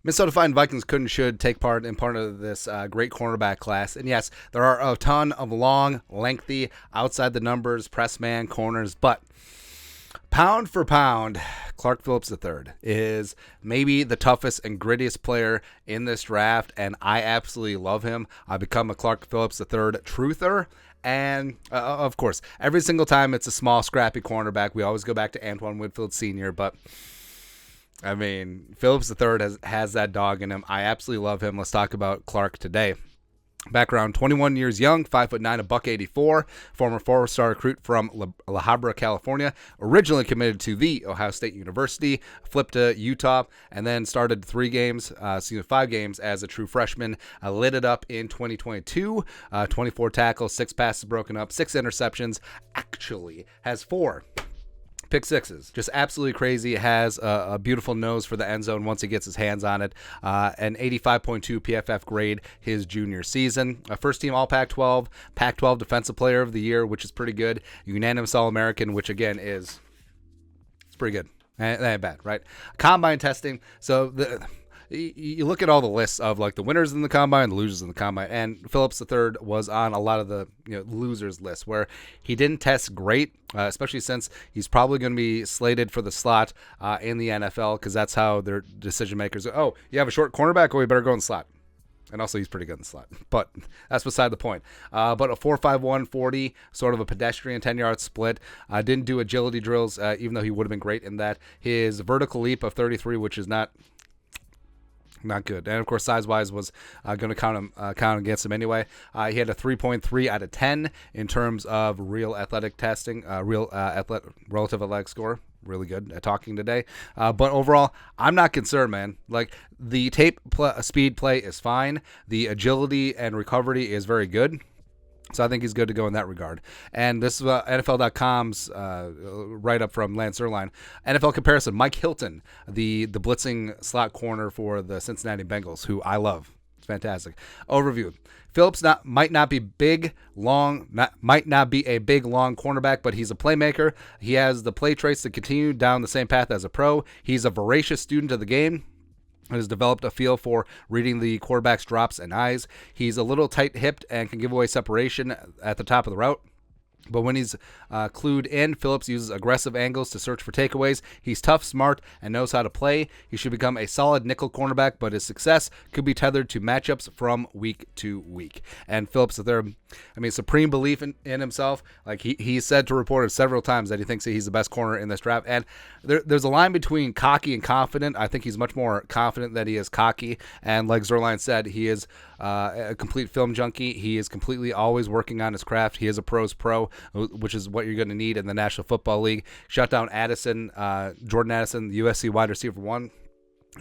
Minnesota Fighting Vikings could and should take part in part of this great cornerback class. And yes, there are a ton of long, lengthy, outside the numbers, press man corners, but pound for pound, Clark Phillips III is maybe the toughest and grittiest player in this draft, and I absolutely love him. I've become a Clark Phillips III truther. And, of course, every single time it's a small, scrappy cornerback. We always go back to Antoine Winfield Sr., but, I mean, Phillips III has that dog in him. I absolutely love him. Let's talk about Clark today. Background: 21 years young, 5'9", $184, former four-star recruit from La Habra, California. Originally committed to the Ohio State University, flipped to Utah, and then started 5 games as a true freshman. Lit it up in 2022. 24 tackles, 6 passes broken up, 6 interceptions. Actually has 4 pick sixes. Just absolutely crazy. Has a beautiful nose for the end zone once he gets his hands on it. An 85.2 PFF grade his junior season. A first team All Pac-12, Pac-12 Defensive Player of the Year, which is pretty good. Unanimous All-American, which again it's pretty good. That ain't bad, right? Combine testing. So you look at all the lists of like the winners in the combine, the losers in the combine, and Phillips III was on a lot of the losers list where he didn't test great, especially since he's probably going to be slated for the slot in the NFL, because that's how their decision makers go. Oh, you have a short cornerback, we better go in the slot. And also, he's pretty good in the slot. But that's beside the point. But a 4.51 40, sort of a pedestrian 10-yard split. Didn't do agility drills, even though he would have been great in that. His vertical leap of 33, which is not good. And, of course, size-wise was going to count against him anyway. He had a 3.3 out of 10 in terms of real athletic testing, relative athletic score. Really good at talking today. But overall, I'm not concerned, man. Like, the tape speed play is fine. The agility and recovery is very good. So I think he's good to go in that regard. And this is NFL.com's write-up from Lance Zierlein. NFL comparison: Mike Hilton, the blitzing slot corner for the Cincinnati Bengals, who I love. It's fantastic. Overview: Phillips might not be a big, long cornerback, but he's a playmaker. He has the play traits to continue down the same path as a pro. He's a voracious student of the game. Has developed a feel for reading the quarterback's drops and eyes. He's a little tight-hipped and can give away separation at the top of the route. But when he's clued in, Phillips uses aggressive angles to search for takeaways. He's tough, smart, and knows how to play. He should become a solid nickel cornerback, but his success could be tethered to matchups from week to week. And Phillips, supreme belief in himself. Like he's said to reporters several times that he thinks that he's the best corner in this draft. And there's a line between cocky and confident. I think he's much more confident than he is cocky. And like Zierlein said, he is a complete film junkie. He is completely always working on his craft. He is a pro's pro, which is what you're going to need in the National Football League. Shut down Jordan Addison, the USC wide receiver 1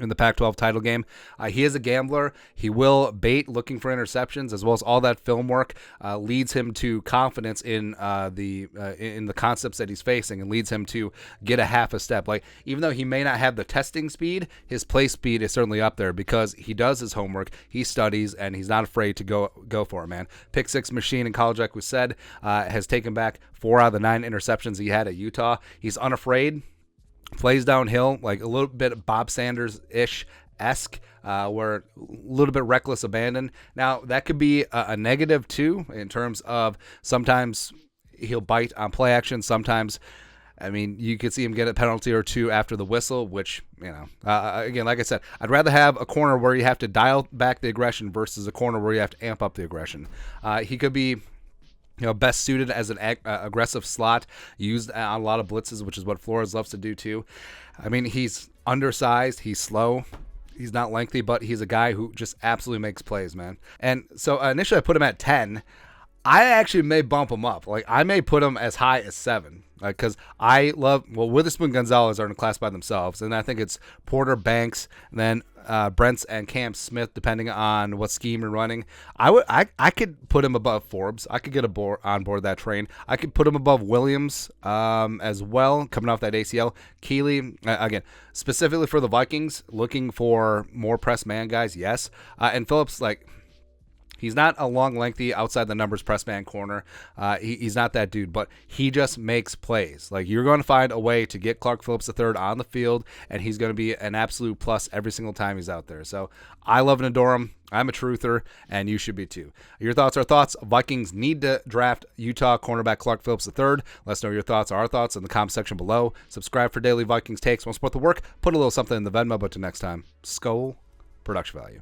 in the Pac-12 title game. He is a gambler. He will bait looking for interceptions, as well as all that film work leads him to confidence in the concepts that he's facing, and leads him to get a half a step. Like, even though he may not have the testing speed, his play speed is certainly up there because he does his homework, he studies, and he's not afraid to go for it, man. Pick six machine in college, like we said, has taken back 4 out of the 9 interceptions he had at Utah. He's unafraid. Plays downhill, like a little bit Bob Sanders-ish-esque, where a little bit reckless abandon. Now, that could be a negative, too, in terms of sometimes he'll bite on play action. Sometimes, you could see him get a penalty or 2 after the whistle, which, again, like I said, I'd rather have a corner where you have to dial back the aggression versus a corner where you have to amp up the aggression. He could be best suited as an aggressive slot, used on a lot of blitzes, which is what Flores loves to do too. He's undersized, he's slow, he's not lengthy, but he's a guy who just absolutely makes plays, man. And so initially I put him at 10. I actually may bump him up. Like, I may put him as high as 7. Because I love, Witherspoon Gonzalez are in a class by themselves, and I think it's Porter, Banks, and then Brents and Cam Smith, depending on what scheme you're running. I could put him above Forbes. I could get on board that train. I could put him above Williams as well, coming off that ACL. Keeley, again, specifically for the Vikings, looking for more press man guys, yes. And Phillips, He's not a long, lengthy, outside the numbers press man corner. He's not that dude, but he just makes plays. Like, you're going to find a way to get Clark Phillips III on the field, and he's going to be an absolute plus every single time he's out there. So I love and adore him. I'm a truther, and you should be too. Your thoughts are thoughts. Vikings need to draft Utah cornerback Clark Phillips III. Let us know your thoughts, our thoughts in the comment section below. Subscribe for daily Vikings takes. Want to support the work? Put a little something in the Venmo. But till next time, Skol, production value.